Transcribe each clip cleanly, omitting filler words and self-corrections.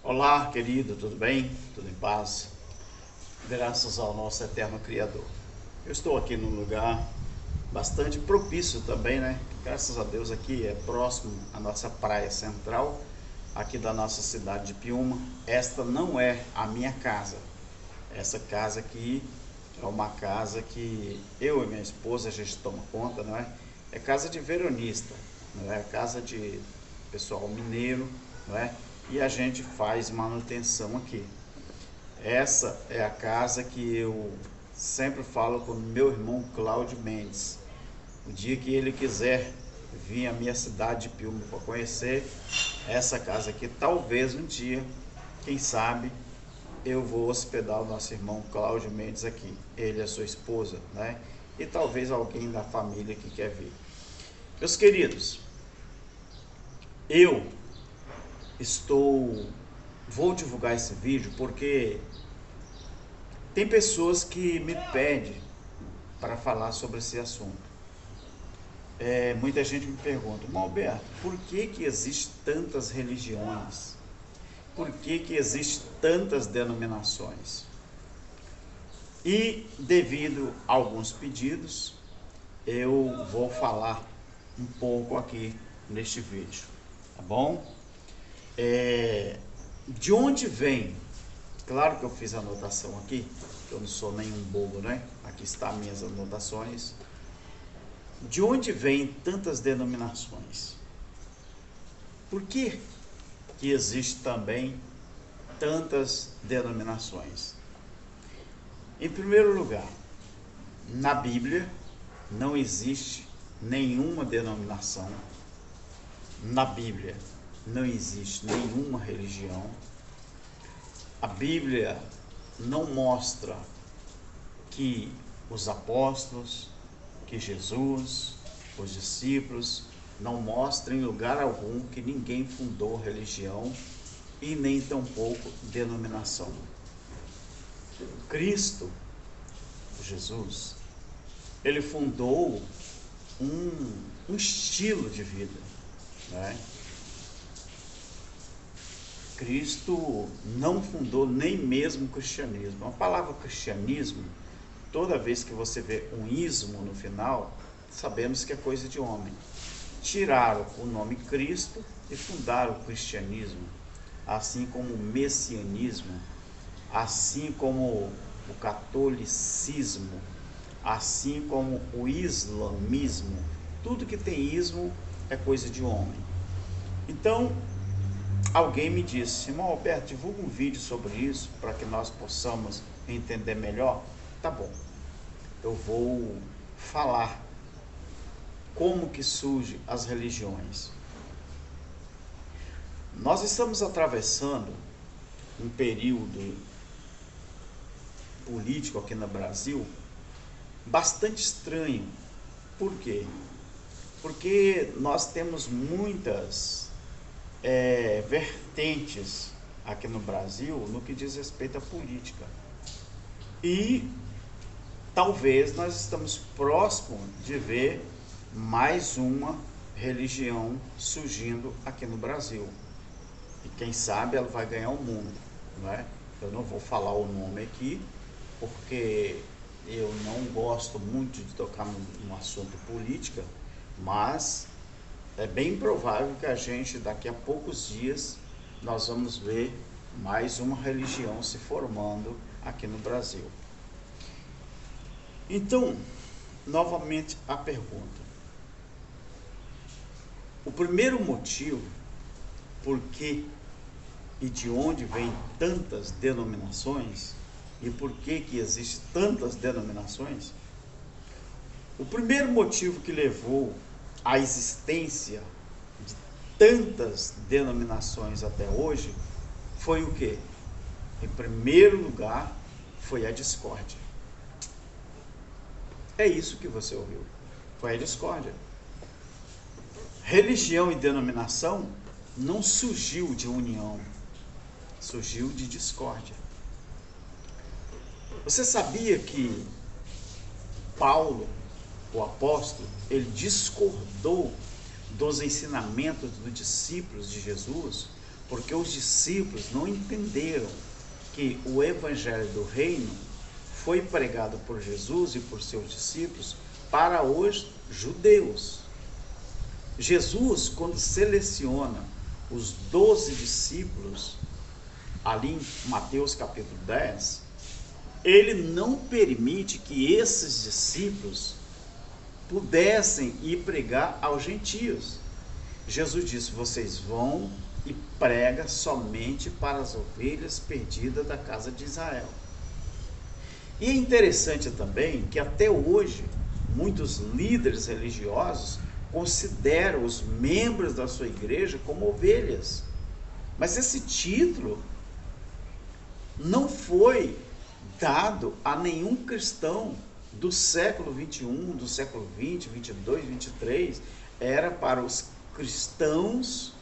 Olá, querido, tudo bem? Tudo em paz? Graças ao nosso eterno Criador. Eu estou aqui num lugar bastante propício também, né? Graças a Deus aqui é próximo à nossa praia central, aqui da nossa cidade de Piúma. Esta não é a minha casa. Essa casa aqui é uma casa que eu e minha esposa a gente toma conta, não é? É casa de veronista, não é? Casa de pessoal mineiro, não é? E a gente faz manutenção aqui. Essa é a casa que eu sempre falo com meu irmão Cláudio Mendes. O dia que ele quiser vir à minha cidade de Piúma para conhecer essa casa aqui, talvez um dia, quem sabe, eu vou hospedar o nosso irmão Cláudio Mendes aqui, ele e a sua esposa, né? E talvez alguém da família que quer vir. Meus queridos, eu vou divulgar esse vídeo porque tem pessoas que me pedem para falar sobre esse assunto. Muita gente me pergunta, Alberto, por que existem tantas religiões? Por que existem tantas denominações? E devido a alguns pedidos, eu vou falar um pouco aqui neste vídeo, tá bom? De onde vem? Claro que eu fiz a anotação aqui, que eu não sou nenhum bobo, né? Aqui está minhas anotações. De onde vem tantas denominações? Por que existe também tantas denominações? Em primeiro lugar, na Bíblia não existe nenhuma denominação. Na Bíblia não existe nenhuma religião. A Bíblia não mostra que os apóstolos, que Jesus, os discípulos, não mostram em lugar algum que ninguém fundou religião e nem tampouco denominação. Cristo, Jesus, ele fundou um estilo de vida, né? Cristo não fundou nem mesmo o cristianismo. A palavra cristianismo, toda vez que você vê um ismo no final, sabemos que é coisa de homem. Tiraram o nome Cristo e fundaram o cristianismo, assim como o messianismo, assim como o catolicismo, assim como o islamismo. Tudo que tem ismo é coisa de homem. Então, alguém me disse, irmão Alberto, divulga um vídeo sobre isso para que nós possamos entender melhor. Tá bom, eu vou falar como que surgem as religiões. Nós estamos atravessando um período político aqui no Brasil bastante estranho. Por quê? Porque nós temos muitas vertentes aqui no Brasil no que diz respeito à política. E talvez nós estamos próximos de ver mais uma religião surgindo aqui no Brasil. E quem sabe ela vai ganhar o mundo, não é? Eu não vou falar o nome aqui, porque eu não gosto muito de tocar no assunto política, mas é bem provável que a gente, daqui a poucos dias, nós vamos ver mais uma religião se formando aqui no Brasil. Então, novamente a pergunta. O primeiro motivo por que e de onde vem tantas denominações e por que existem tantas denominações, o primeiro motivo que levou à existência de tantas denominações até hoje foi o quê? Em primeiro lugar, foi a discórdia. É isso que você ouviu, foi a discórdia. Religião e denominação não surgiu de união, surgiu de discórdia. Você sabia que Paulo, o apóstolo, ele discordou dos ensinamentos dos discípulos de Jesus, porque os discípulos não entenderam que o evangelho do reino foi pregado por Jesus e por seus discípulos para os judeus. Jesus, quando seleciona os 12 discípulos, ali em Mateus capítulo 10, ele não permite que esses discípulos pudessem ir pregar aos gentios. Jesus disse: vocês vão e prega somente para as ovelhas perdidas da casa de Israel. E é interessante também que até hoje muitos líderes religiosos consideram os membros da sua igreja como ovelhas. Mas esse título não foi dado a nenhum cristão do século 21, do século 20, 22, 23. Era para os cristãos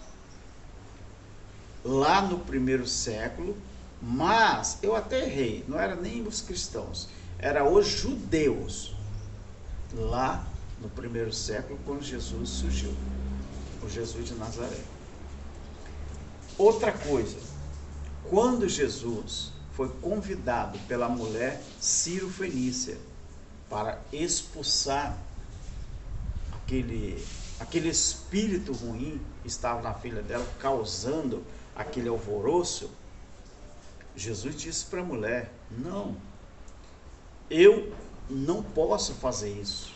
lá no primeiro século, mas eu até errei, não era nem os cristãos, era os judeus lá no primeiro século, quando Jesus surgiu, o Jesus de Nazaré. Outra coisa, quando Jesus foi convidado pela mulher Ciro-fenícia para expulsar aquele espírito ruim que estava na filha dela, causando aquele alvoroço, Jesus disse para a mulher: não, eu não posso fazer isso.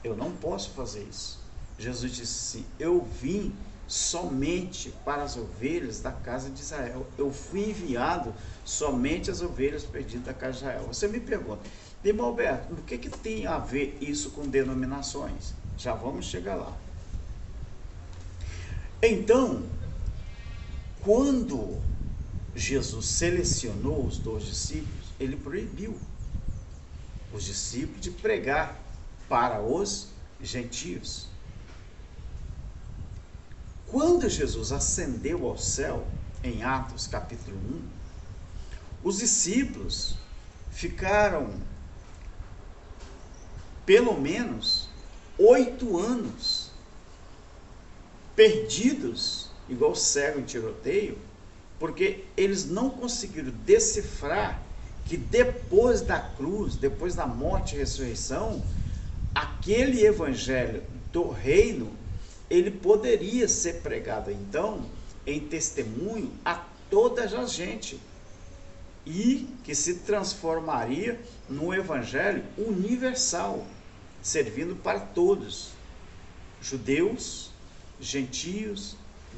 Eu não posso fazer isso. Jesus disse assim: eu vim somente para as ovelhas da casa de Israel. Eu fui enviado somente às ovelhas perdidas da casa de Israel. Você me pergunta: irmão Alberto, o que tem a ver isso com denominações? Já vamos chegar lá. Então, quando Jesus selecionou os 12 discípulos, ele proibiu os discípulos de pregar para os gentios. Quando Jesus ascendeu ao céu, em Atos capítulo 1, os discípulos ficaram pelo menos 8 anos perdidos, igual cego em tiroteio, porque eles não conseguiram decifrar que depois da cruz, depois da morte e ressurreição, aquele evangelho do reino, ele poderia ser pregado então em testemunho a toda a gente, e que se transformaria num evangelho universal, servindo para todos, judeus, gentios,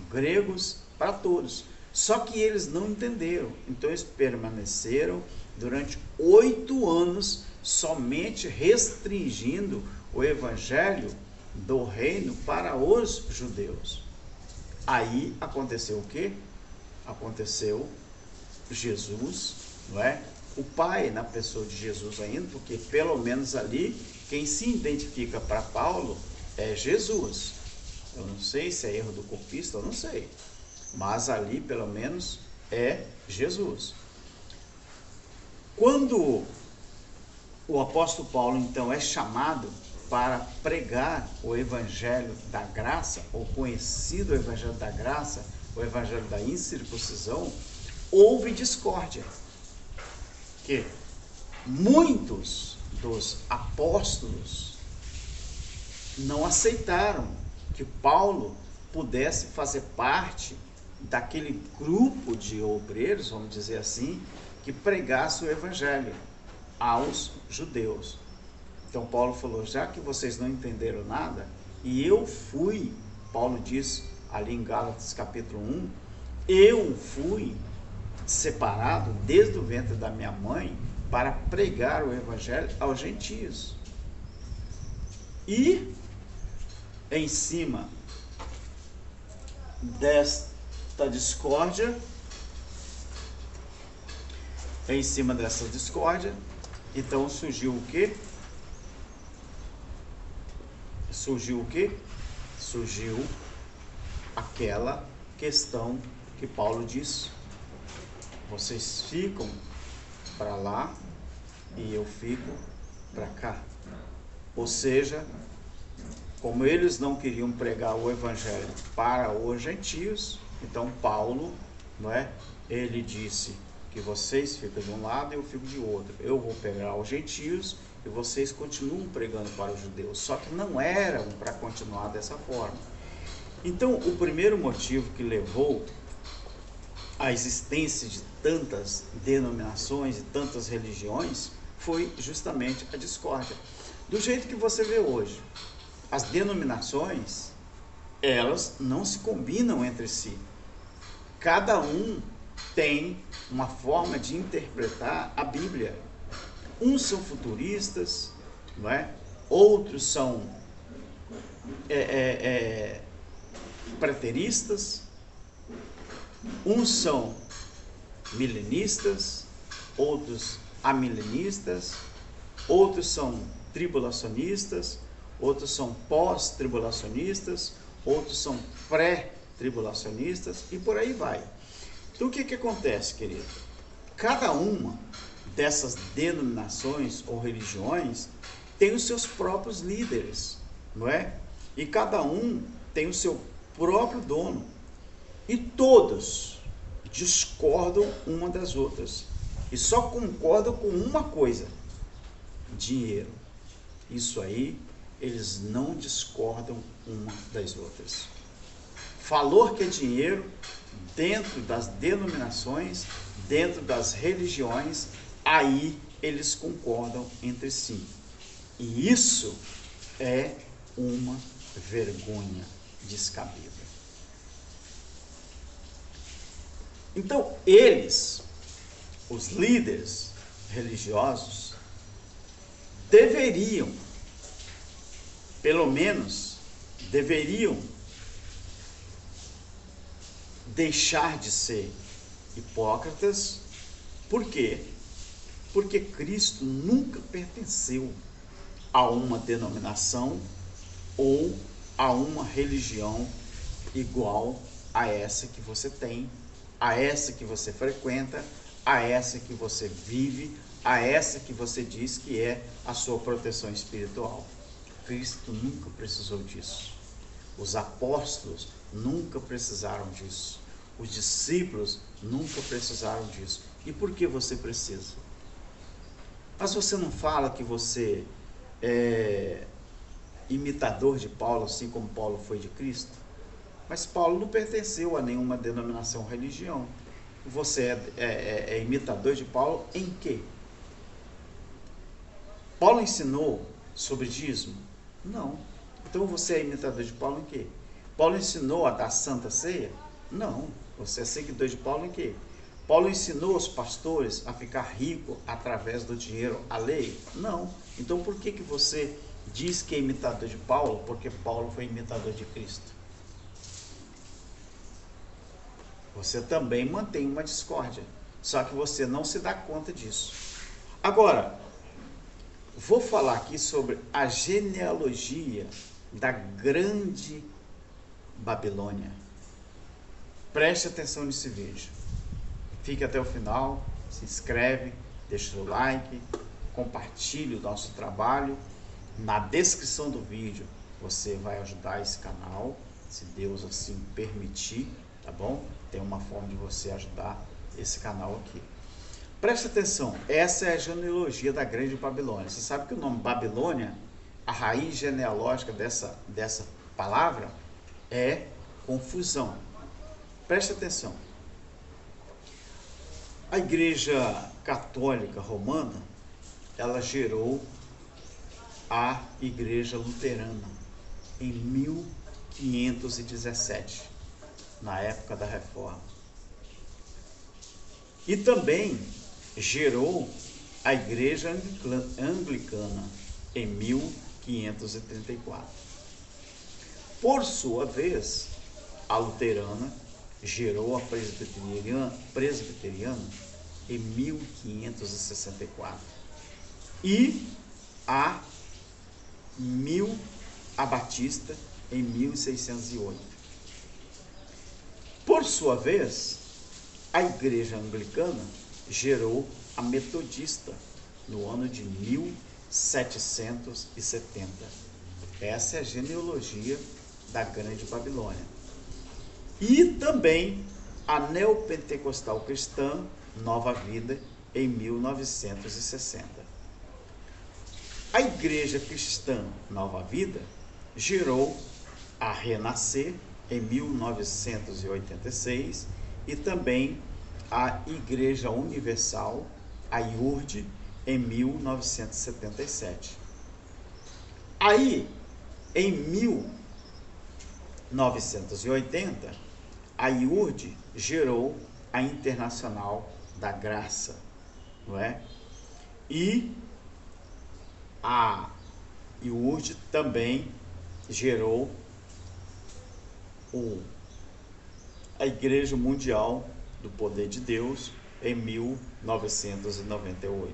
gregos, para todos. Só que eles não entenderam, então eles permaneceram durante 8 anos somente restringindo o evangelho do reino para os judeus. Aí aconteceu o quê? Aconteceu Jesus, não é? O Pai na pessoa de Jesus ainda, porque pelo menos ali quem se identifica para Paulo é Jesus. Eu não sei se é erro do copista, eu não sei, mas ali pelo menos é Jesus. Quando o apóstolo Paulo então é chamado para pregar o evangelho da graça, ou conhecido evangelho da graça, o evangelho da incircuncisão, houve discórdia, que muitos dos apóstolos não aceitaram que Paulo pudesse fazer parte daquele grupo de obreiros, vamos dizer assim, que pregasse o evangelho aos judeus. Então Paulo falou: já que vocês não entenderam nada, e eu fui, Paulo diz ali em Gálatas capítulo 1, eu fui separado desde o ventre da minha mãe para pregar o evangelho aos gentios. E em cima desta discórdia, então surgiu o quê? Surgiu aquela questão que Paulo diz: vocês ficam para lá e eu fico para cá. Ou seja, como eles não queriam pregar o evangelho para os gentios, Então Paulo, não é? Ele disse que vocês ficam de um lado e eu fico de outro. Eu vou pegar os gentios e vocês continuam pregando para os judeus. Só que não eram para continuar dessa forma. Então, o primeiro motivo que levou à existência de tantas denominações e tantas religiões foi justamente a discórdia. Do jeito que você vê hoje, as denominações, elas não se combinam entre si. Cada um tem uma forma de interpretar a Bíblia. Uns são futuristas, não é? Outros são preteristas, uns são milenistas, outros amilenistas, outros são tribulacionistas, outros são pós-tribulacionistas, outros são pré-tribulacionistas e por aí vai. Então o que acontece, querido? Cada uma dessas denominações ou religiões tem os seus próprios líderes, não é? E cada um tem o seu próprio dono. E todos discordam uma das outras. E só concordam com uma coisa: dinheiro. Isso aí, eles não discordam uma das outras. Falou que é dinheiro, dentro das denominações, dentro das religiões, aí eles concordam entre si. E isso é uma vergonha descabida. Então, eles, os líderes religiosos, deveriam, pelo menos, deveriam deixar de ser hipócritas. Por quê? Porque Cristo nunca pertenceu a uma denominação ou a uma religião igual a essa que você tem, a essa que você frequenta, a essa que você vive, a essa que você diz que é a sua proteção espiritual. Cristo nunca precisou disso. Os apóstolos nunca precisaram disso. Os discípulos nunca precisaram disso. E por que você precisa? Mas você não fala que você é imitador de Paulo, assim como Paulo foi de Cristo? Mas Paulo não pertenceu a nenhuma denominação ou religião. Você é imitador de Paulo em quê? Paulo ensinou sobre dízimo? Não. Então você é imitador de Paulo em quê? Paulo ensinou a dar santa ceia? Não. Você é seguidor de Paulo em quê? Paulo ensinou os pastores a ficar rico através do dinheiro alheio? Não. Então por que você diz que é imitador de Paulo? Porque Paulo foi imitador de Cristo. Você também mantém uma discórdia, só que você não se dá conta disso. Agora, vou falar aqui sobre a genealogia da grande Babilônia. Preste atenção nesse vídeo. Fique até o final, se inscreve, deixa o like, compartilhe o nosso trabalho. Na descrição do vídeo você vai ajudar esse canal, se Deus assim permitir, tá bom? Tem uma forma de você ajudar esse canal aqui. Preste atenção, essa é a genealogia da grande Babilônia. Você sabe que o nome Babilônia, a raiz genealógica dessa palavra é confusão. Preste atenção. A Igreja Católica Romana, ela gerou a Igreja Luterana em 1517, na época da Reforma. E também gerou a Igreja Anglicana em 1534. Por sua vez, a Luterana gerou a Presbiteriana em 1564 e a Batista em 1608. Por sua vez, a Igreja Anglicana gerou a Metodista no ano de 1770. Essa é a genealogia da grande Babilônia. e também a Neopentecostal Cristã Nova Vida, em 1960. A Igreja Cristã Nova Vida gerou a Renascer, em 1986, e também a Igreja Universal, a IURD, em 1977. Aí, em 1980, a IURD gerou a Internacional da Graça, não é? E a IURD também gerou a Igreja Mundial do Poder de Deus em 1998.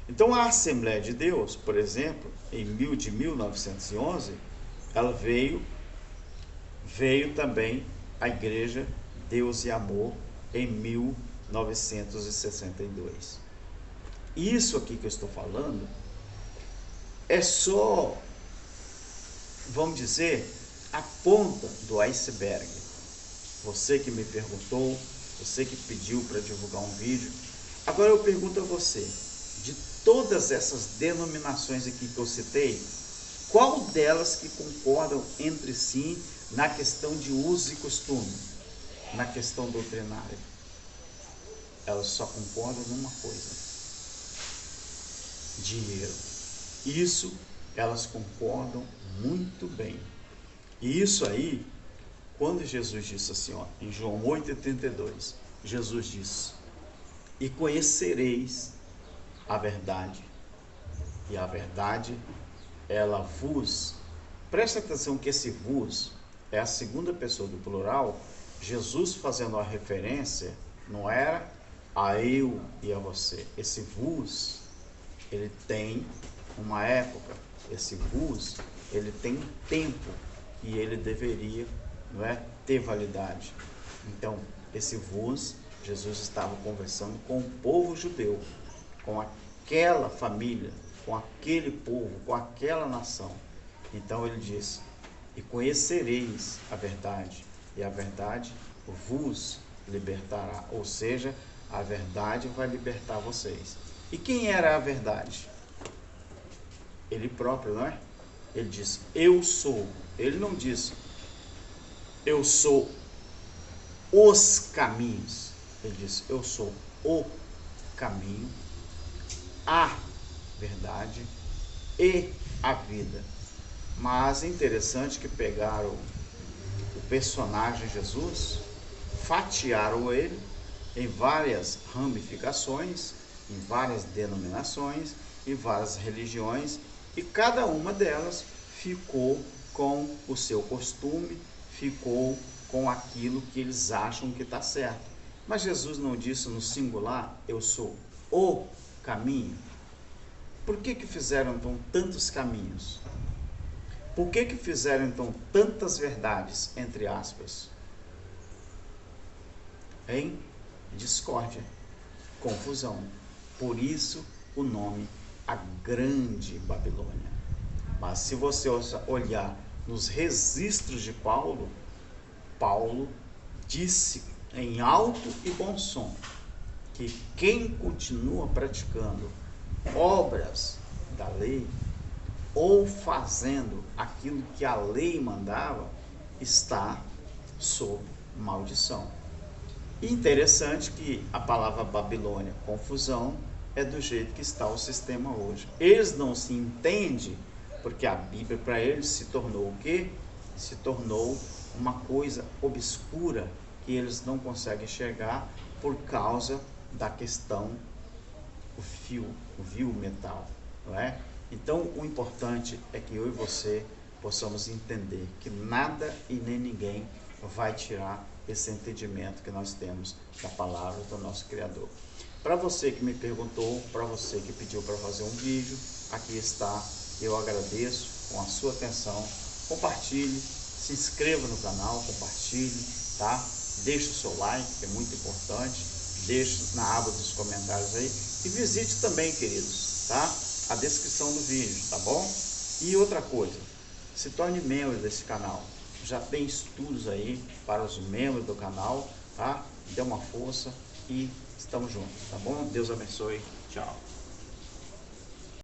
Então a Assembleia de Deus, por exemplo, de 1911, ela veio também a Igreja Deus e Amor em 1962. Isso aqui que eu estou falando é só, vamos dizer, a ponta do iceberg. Você que me perguntou, você que pediu para divulgar um vídeo. Agora eu pergunto a você, de todas essas denominações aqui que eu citei, qual delas que concordam entre si na questão de uso e costume, na questão doutrinária? Elas só concordam numa coisa: dinheiro. Isso elas concordam muito bem. E isso aí, quando Jesus disse assim, ó, em João 8,32, Jesus disse: e conhecereis a verdade, e a verdade, ela vos... Presta atenção que esse vos é a segunda pessoa do plural, Jesus fazendo a referência, não era a eu e a você. Esse vos, ele tem uma época, esse vos, ele tem um tempo, e ele deveria, não é, ter validade. Então, esse vos, Jesus estava conversando com o povo judeu, com aquela família, com aquele povo, com aquela nação. Então ele diz: e conhecereis a verdade, e a verdade vos libertará. Ou seja, a verdade vai libertar vocês. E quem era a verdade? Ele próprio, não é? Ele diz: eu sou. Ele não diz: eu sou os caminhos. Ele diz: eu sou o caminho, a verdade e a vida. Mas é interessante que pegaram o personagem Jesus, fatiaram ele em várias ramificações, em várias denominações, em várias religiões, e cada uma delas ficou com o seu costume, ficou com aquilo que eles acham que está certo. Mas Jesus não disse no singular: eu sou o caminho. Por que fizeram então tantos caminhos? Por que fizeram então tantas verdades, entre aspas? Em discórdia, confusão. Por isso o nome, a Grande Babilônia. Mas se você olhar nos registros de Paulo, Paulo disse em alto e bom som que quem continua praticando obras da lei ou fazendo aquilo que a lei mandava, está sob maldição. E interessante que a palavra Babilônia, confusão, é do jeito que está o sistema hoje. Eles não se entendem, porque a Bíblia para eles se tornou o quê? Se tornou uma coisa obscura que eles não conseguem enxergar por causa da questão o fio metal, não é? Então o importante é que eu e você possamos entender que nada e nem ninguém vai tirar esse entendimento que nós temos da palavra do nosso Criador. Para você que me perguntou, para você que pediu para fazer um vídeo, aqui está. Eu agradeço com a sua atenção. Compartilhe, se inscreva no canal, compartilhe, tá? Deixe o seu like, que é muito importante. Deixe na aba dos comentários aí. E visite também, queridos, tá? A descrição do vídeo, tá bom? E outra coisa, se torne membro desse canal. já tem estudos aí para os membros do canal, tá? Dê uma força e estamos juntos, tá bom? Deus abençoe. Tchau.